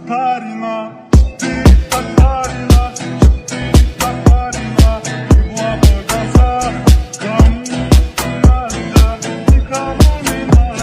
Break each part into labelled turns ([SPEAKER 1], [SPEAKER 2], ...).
[SPEAKER 1] Katarina, Katarina, Katarina, igual dançar, caminhada, caminhada.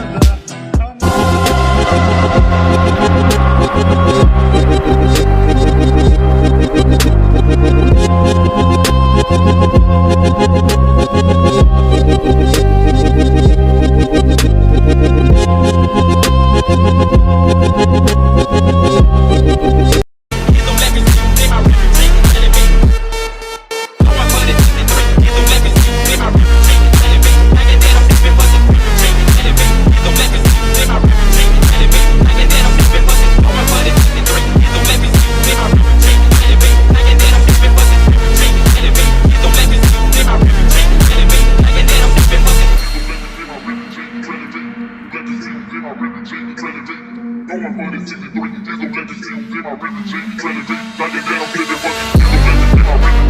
[SPEAKER 1] Going for the 63, there's no legend, see you in my religion, trying to be like it down, give it what you don't let me in my religion.